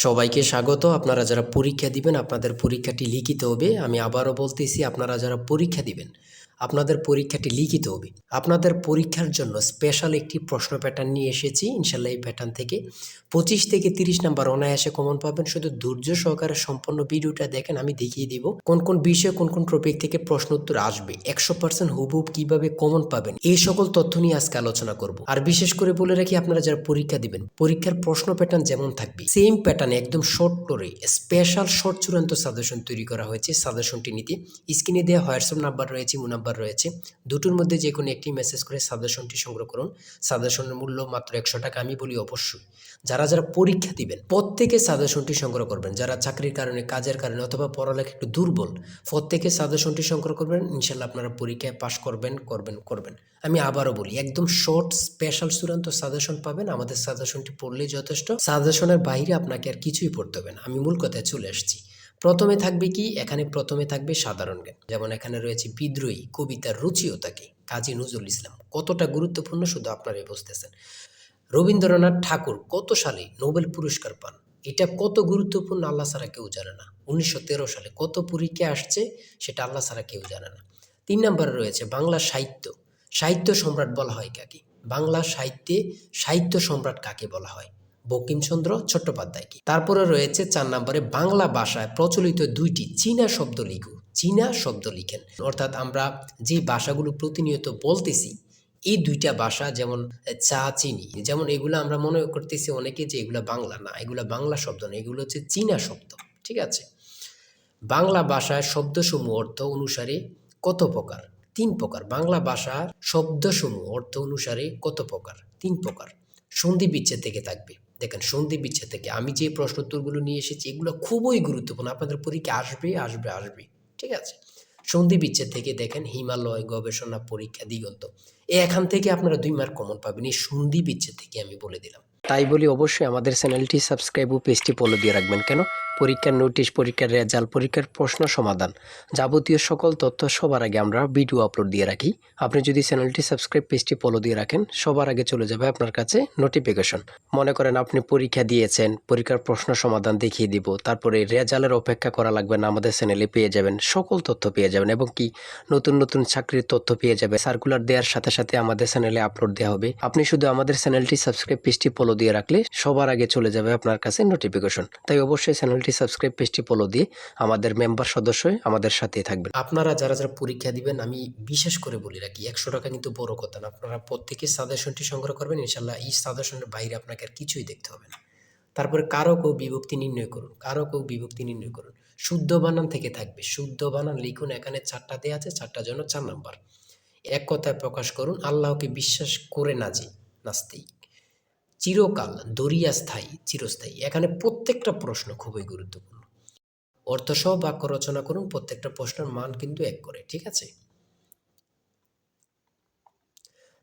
সবাইকে স্বাগত। আপনারা যারা পরীক্ষা দিবেন আপনাদের পরীক্ষাটি লিখিত হবে। আমি আবারও বলতেছি, আপনারা যারা পরীক্ষা দিবেন আপনাদের পরীক্ষাটি লিখিত হবে। আপনাদের পরীক্ষার জন্য স্পেশাল একটি প্রশ্ন প্যাটার্ন নিয়ে এসেছি। ইনশাল্লাহ এই প্যাটার্ন থেকে 25 থেকে 30 নাম্বার অনায়াসে কমন পাবেন। শুধু ধৈর্য সহকারে সম্পূর্ণ ভিডিওটা দেখেন, আমি দেখিয়ে দিব কোন কোন বিষয়ে কোন কোন টপিক থেকে প্রশ্ন উত্তর আসবে, 100% হুবহুব কিভাবে কমন পাবেন, এই সকল তথ্য নিয়ে আজকে আলোচনা করব। আর বিশেষ করে বলে রাখি, আপনারা যারা পরীক্ষা দিবেন পরীক্ষার প্রশ্ন প্যাটার্ন যেমন থাকবে সেম প্যাটার্নে একদম শর্ট করে স্পেশাল শর্ট চূড়ান্ত সাজেশন তৈরি করা হয়েছে। সাজেশনটি নিতে স্ক্রিনে দেওয়া হোয়াটসঅ্যাপ নাম্বার রয়েছে, ইমো নাম্বার রয়েছে, দুটোর মধ্যে যে কোনো একটি মেসেজ করে সাজেশনটি সংগ্রহ করুন। সাজেশনের মূল্য মাত্র 100 টাকা। আমি বলি অবশ্যই যারা যারা পরীক্ষা দিবেন প্রত্যেকে সাজেশনটি সংগ্রহ করবেন। যারা চাকরির কারণে, কাজের কারণে অথবা পড়ালেখা একটু দুর্বল, প্রত্যেকে সাজেশনটি সংগ্রহ করবেন। ইনশাল্লাহ আপনারা পরীক্ষায় পাশ করবেন। আমি আবারও বলি, একদম শর্ট স্পেশাল চূড়ান্ত সাজেশন পাবেন। আমাদের সাজেশনটি পড়লেই যথেষ্ট। সাজেশনের বাইরে আপনাকে আর কিছুই পড়তে হবে না। আমি মূল কথায় চলে আসছি। প্রথমে থাকবে কি, এখানে প্রথমে থাকবে সাধারণ জ্ঞান। যেমন এখানে রয়েছে বিদ্রোহী কবিতার রুচিও থাকে, কাজী নজরুল ইসলাম। কতটা গুরুত্বপূর্ণ শুধু আপনারাই বুঝতেছেন। রবীন্দ্রনাথ ঠাকুর কত সালে নোবেল পুরস্কার পান, এটা কত গুরুত্বপূর্ণ আল্লাহ ছাড়া কেউ জানে না। 1913 সালে কত পরীক্ষা আসছে, সেটা আল্লাহ ছাড়া কেউ জানে না। 3 নম্বরে রয়েছে বাংলা সাহিত্য। সাহিত্য সম্রাট বলা হয় কাকে? বাংলা সাহিত্যে সাহিত্য সম্রাট কাকে বলা হয়? বঙ্কিমচন্দ্র চট্টোপাধ্যায়কে। তারপরে রয়েছে 4 নম্বরে বাংলা ভাষায় প্রচলিত 2টি চীনা শব্দ লিখুন। চীনা শব্দ লিখেন, অর্থাৎ আমরা যে ভাষাগুলো প্রতিনিয়ত বলতেছি এই 2টা ভাষা, যেমন চা, চিনি, যেমন এগুলো আমরা মনে করতেছি অনেকে যে এগুলো বাংলা না, এগুলো বাংলা শব্দ না, এগুলো হচ্ছে চীনা শব্দ। ঠিক আছে। বাংলা ভাষায় শব্দসমূহ অর্থ অনুসারে কত প্রকার? 3 প্রকার। বাংলা ভাষার শব্দসমূহ অর্থ অনুসারে কত প্রকার? 3 প্রকার। সন্ধি বিচ্ছেদ থেকে থাকবে। দেখেন, সন্ধি বিচ্ছেদ থেকে আমি যে প্রশ্ন উত্তরগুলো নিয়ে এসেছি এগুলো খুবই গুরুত্বপূর্ণ, আপনাদের পরীক্ষা আসবে। ঠিক আছে। সন্ধি বিচ্ছেদ থেকে দেখেন হিমালয়, গবেষণা, পরীক্ষা, দিগন্ত, এখান থেকে আপনারা 2 মার্ক কমন পাবেন। এই সন্ধি বিচ্ছেদ থেকে আমি বলে দিলাম। তাই বলি অবশ্যই আমাদের চ্যানেলটি সাবস্ক্রাইব ও পেজটি ফলো দিয়ে রাখবেন। কেন? পরীক্ষার নোটিশ, পরীক্ষার রেজাল্ট, পরীক্ষার প্রশ্ন সমাধান, যাবতীয় সকল তথ্য সবার আগে আমরা ভিডিও আপলোড দিয়ে রাখি। আপনি যদি চ্যানেলটি সাবস্ক্রাইব, পেজটি ফলো দিয়ে রাখেন, সবার আগে চলে যাবে আপনার কাছে নোটিফিকেশন। মনে করেন আপনি পরীক্ষা দিয়েছেন, পরীক্ষার প্রশ্ন সমাধান দেখিয়ে দিব, তারপরে রেজাল্টের অপেক্ষা করা লাগবে না, আমাদের চ্যানেলে পেয়ে যাবেন, সকল তথ্য পেয়ে যাবেন, এবং কি নতুন নতুন চাকরির তথ্য পেয়ে যাবে। সার্কুলার দেওয়ার সাথে সাথে আমাদের চ্যানেলে আপলোড দেওয়া হবে। আপনি শুধু আমাদের চ্যানেলটি সাবস্ক্রাইব, পেজটি ফলো দিয়ে রাখলে সবার আগে চলে যাবে আপনার কাছে নোটিফিকেশন। তাই অবশ্যই চ্যানেলটি সাবস্ক্রাইব, পেজটি ফলো দিয়ে আমাদের মেম্বার সদস্য হয়ে আমাদের সাথেই থাকবেন। আপনারা যারা যারা পরীক্ষা দিবেন, আমি বিশেষ করে বলি রাখি, 100 টাকা কিন্তু বড় কথা না। আপনারা প্রত্যেকে সাজেশনটি সংগ্রহ করবেন। ইনশাল্লাহ এই সাজেশনের বাইরে আপনাকে আর কিছুই দেখতে হবে না। তারপরে কারক ও বিভক্তি নির্ণয় করুন। কারক ও বিভক্তি নির্ণয় করুন। শুদ্ধ বানান থেকে থাকবে। শুদ্ধ বানান লিখুন। এখানে 4টা দেওয়া আছে, 4টার জন্য 4 নাম্বার। এক কথায় প্রকাশ করুন, আল্লাহকে বিশ্বাস করে না যে নাস্তিক। চিরকাল, দরিয়া স্থায়ী, চিরস্থায়ী। এখানে প্রত্যেকটা প্রশ্ন খুবই গুরুত্বপূর্ণ। অর্থসহ বাক্য রচনা করুন। প্রত্যেকটা প্রশ্নের মান কিন্তু 1 করে। ঠিক আছে।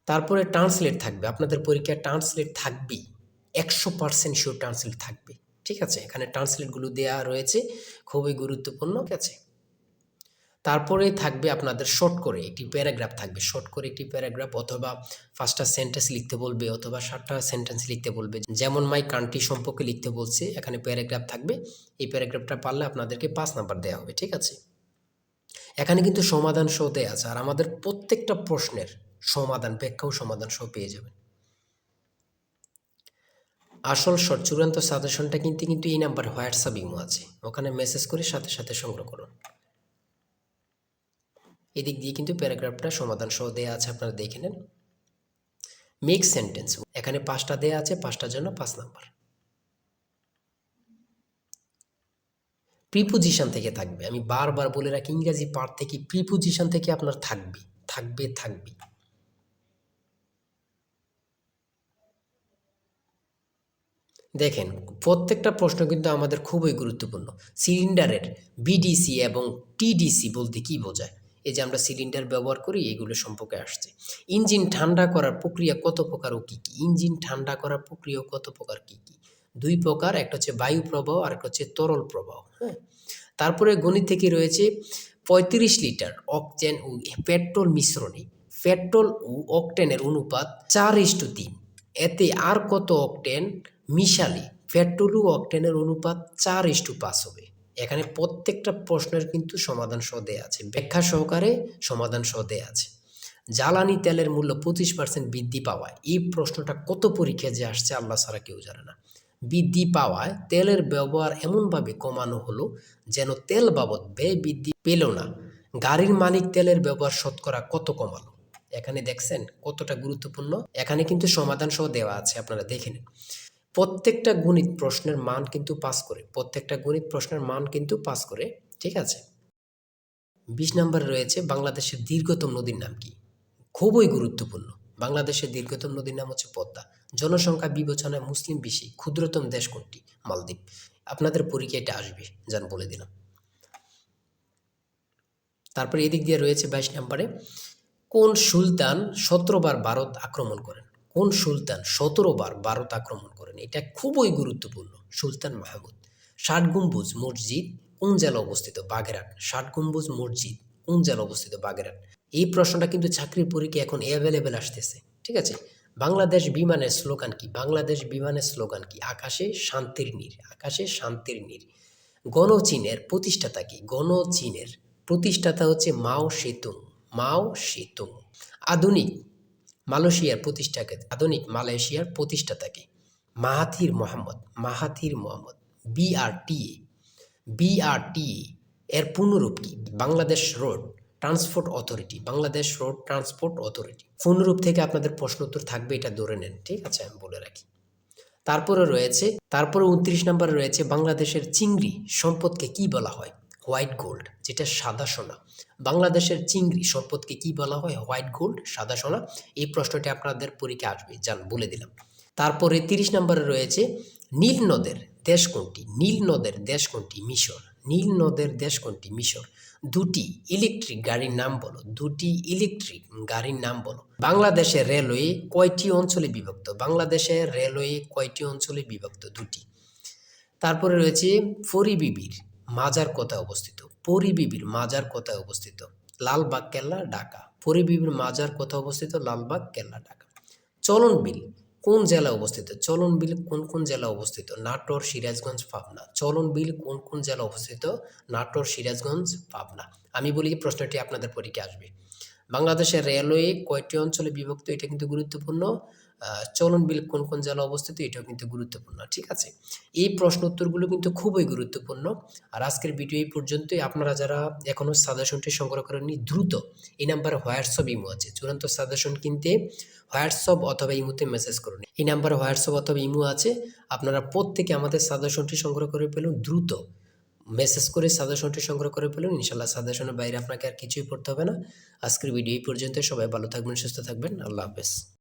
তারপরে ট্রান্সলেট থাকবে। আপনাদের পরীক্ষায় ট্রান্সলেট থাকবেই, 100% শিওর ট্রান্সলেট থাকবে। ঠিক আছে। এখানে ট্রান্সলেটগুলো দেওয়া রয়েছে, খুবই গুরুত্বপূর্ণ। ঠিক আছে। তারপরে থাকবে আপনাদের শর্ট করে একটি প্যারাগ্রাফ থাকবে। শর্ট করে একটি প্যারাগ্রাফ, অথবা 5টা সেন্টেন্স লিখতে বলবে, অথবা 7টা সেন্টেন্স লিখতে বলবে। যেমন মাই কান্ট্রি সম্পর্কে লিখতে বলছে, এখানে প্যারাগ্রাফ থাকবে। এই প্যারাগ্রাফটা পারলে আপনাদেরকে 5 নাম্বার দেওয়া হবে। ঠিক আছে। এখানে কিন্তু সমাধান সহ দেওয়া আছে, আর আমাদের প্রত্যেকটা প্রশ্নের সমাধান, ব্যাখ্যা ও সমাধান সহ পেয়ে যাবেন। আসল শর্ট চূড়ান্ত সাজেশনটা কিন্তু এই নাম্বার হোয়াটসঅ্যাপ, ইমো আছে, ওখানে মেসেজ করে সাথে সাথে সংগ্রহ করুন। এদিক দিয়ে কিন্তু প্যারাগ্রাফটা সমাধান সহ দেওয়া আছে, আপনারা দেখে নেন। মেক সেন্টেন্স, এখানে 5টা দেওয়া আছে, 5টার জন্য 5 নাম্বার। প্রিপোজিশন থেকে থাকবে। আমি বারবার বলে রাখি, ইংরেজি পার্ট থেকে প্রিপোজিশন থেকে আপনার থাকবে। দেখেন, প্রত্যেকটা প্রশ্ন কিন্তু আমাদের খুবই গুরুত্বপূর্ণ। সিলিন্ডারের বিডিসি এবং টিডিসি বলতে কি বোঝায়? এই যে আমরা সিলিন্ডার ব্যবহার করি, এগুলো সম্পর্কে আসছে। ইঞ্জিন ঠান্ডা করার প্রক্রিয়া কত প্রকার ও কী কী? ইঞ্জিন ঠান্ডা করার প্রক্রিয়া কত প্রকার, কী কী? 2 প্রকার, একটা হচ্ছে বায়ু প্রবাহ আর একটা হচ্ছে তরল প্রবাহ। হ্যাঁ। তারপরে গণিত থেকে রয়েছে 35 লিটার অকটেন ও পেট্রোল মিশ্রণে পেট্রোল ও অকটেনের অনুপাত 4:3। এতে আর কত অকটেন মিশালে পেট্রোল ও অকটেনের অনুপাত 4:5 হবে। এখানে প্রত্যেকটা প্রশ্নের কিন্তু সমাধান সহ দেয়া আছে, ব্যাখ্যা সহকারে সমাধান সহ দেয়া আছে। জ্বালানি তেলের মূল্য 25% বৃদ্ধি পাওয়ায়, এই প্রশ্নটা কত পরীক্ষায় যে আসছে আল্লাহ ছাড়া কেউ জানে না। বৃদ্ধি পাওয়ায় তেলের ব্যবহার এমনভাবে কমানো হলো যেন তেল বাবদ ব্যয় বৃদ্ধি পেল না। গাড়ির মালিক তেলের ব্যবহার শতকরা কত কমালো? এখানে দেখছেন কতটা গুরুত্বপূর্ণ। এখানে কিন্তু সমাধান সহ দেওয়া আছে, আপনারা দেখে নিন। প্রত্যেকটা গণিত প্রশ্নের মান কিন্তু পাস করে, প্রত্যেকটা গণিত প্রশ্নের মান কিন্তু পাস করে, ঠিক আছে। 20 নম্বরে রয়েছে বাংলাদেশের দীর্ঘতম নদীর নাম কি? খুবই গুরুত্বপূর্ণ। বাংলাদেশের দীর্ঘতম নদীর নাম হচ্ছে পদ্মা। জনসংখ্যা বিবেচনায় মুসলিম বেশি, ক্ষুদ্রতম দেশ কোনটি? মালদ্বীপ। আপনাদের পরীক্ষায় এটা আসবে, যান বলে দিলাম। তারপরে এদিক দিয়ে রয়েছে 22 নম্বরে, কোন সুলতান 17 বার ভারত আক্রমণ করেন? কোন সুলতান 17 বার ভারত আক্রমণ করেন? এটা খুবই গুরুত্বপূর্ণ। সুলতান মাহমুদ। 60 গম্বুজ মসজিদ কোন জেলা অবস্থিত? বাগেরহাট। 60 গম্বুজ মসজিদ কোন জেলা অবস্থিত? বাগেরহাট। এই প্রশ্নটা কিন্তু চাকরির পরীক্ষা এখন অ্যাভেলেবেল আসতেছে, ঠিক আছে। বাংলাদেশ বিমানের স্লোগান কি? বাংলাদেশ বিমানের স্লোগান কি? আকাশে শান্তির নীড়, আকাশে শান্তির নীড়। গণচীনের প্রতিষ্ঠাতা কি? গণচীনের প্রতিষ্ঠাতা হচ্ছে মাও সেতুং, মাও সেতুং। আধুনিক মালয়েশিয়ার প্রতিষ্ঠাকে, আধুনিক মালয়েশিয়ার প্রতিষ্ঠাতাকে? Mahathir Mohamad, Mahathir Mohamad. BRTA, BRTA এর পূর্ণরূপ কি? Bangladesh road transport authority, Bangladesh road transport authority. পূর্ণরূপ থেকে আপনাদের প্রশ্ন উত্তর থাকবে, এটা ধরে নেন, ঠিক আছে, আমি বলে রাখি। তারপরে 29 নম্বরে রয়েছে বাংলাদেশের চিংড়ি সম্পদকে কি বলা হয়? হোয়াইট গোল্ড, যেটা সাদা সোনা। বাংলাদেশের চিংড়ি সম্পদকে কি বলা হয়? হোয়াইট গোল্ড, সাদা সোনা। এই প্রশ্নটি আপনাদের পরীক্ষা আসবে, যান বলে দিলাম। তারপরে 30 নম্বরে রয়েছে নীল নদের দেশ কোনটি? নীল নদের দেশ কোনটি? মিশর। নীল নদের দেশ কোনটি? মিশর। দুটি ইলেকট্রিক গাড়ির নাম বলো, দুটি ইলেকট্রিক গাড়ির নাম বলো। বাংলাদেশের রেলওয়ে কয়টি অঞ্চলে বিভক্ত? বাংলাদেশের রেলওয়ে কয়টি অঞ্চলে বিভক্ত? দুটি। তারপরে রয়েছে পরিবিবির মাজার কোথায় অবস্থিত? পরিবিবির মাজার কোথায় অবস্থিত? লালবাগ কেল্লা, ঢাকা। পরিবিবির মাজার কোথায় অবস্থিত? লালবাগ কেল্লা, ঢাকা। চলন বিল কোন জেলা অবস্থিত? চলন বিল কোন কোন জেলা অবস্থিত? নাটোর, সিরাজগঞ্জ, পাবনা। চলন বিল কোন কোন জেলা অবস্থিত? নাটোর, সিরাজগঞ্জ, পাবনা। আমি বলি প্রশ্নটি আপনাদের পরীক্ষা আসবে। বাংলাদেশের রেলওয়ে কয়টি অঞ্চলে বিভক্ত? এটা কিন্তু গুরুত্বপূর্ণ। চলন বিল কোন কোন জেলা অবস্থিত? এটাও কিন্তু গুরুত্বপূর্ণ, ঠিক আছে। এই প্রশ্ন উত্তরগুলো কিন্তু খুবই গুরুত্বপূর্ণ। আর আজকের ভিডিও এই পর্যন্তই। আপনারা যারা এখনও সাজেশনটি সংগ্রহ করেননি, দ্রুত এই নাম্বারে হোয়াটসঅ্যাপ ইমো আছে, চূড়ান্ত সাজেশন কিনতে হোয়াটসঅ্যাপ অথবা ইমোতে মেসেজ করুন। এই নাম্বারে হোয়াটসঅ্যাপ অথবা ইমো আছে, আপনারা প্রত্যেকে আমাদের সাজেশনটি সংগ্রহ করে ফেলুন। দ্রুত মেসেজ করে সাজেশনটি সংগ্রহ করে ফেলুন। ইনশাল্লাহ সাজেশনের বাইরে আপনাকে আর কিছুই পড়তে হবে না। আজকের ভিডিও এই পর্যন্ত। সবাই ভালো থাকবেন, সুস্থ থাকবেন। আল্লাহ হাফেজ।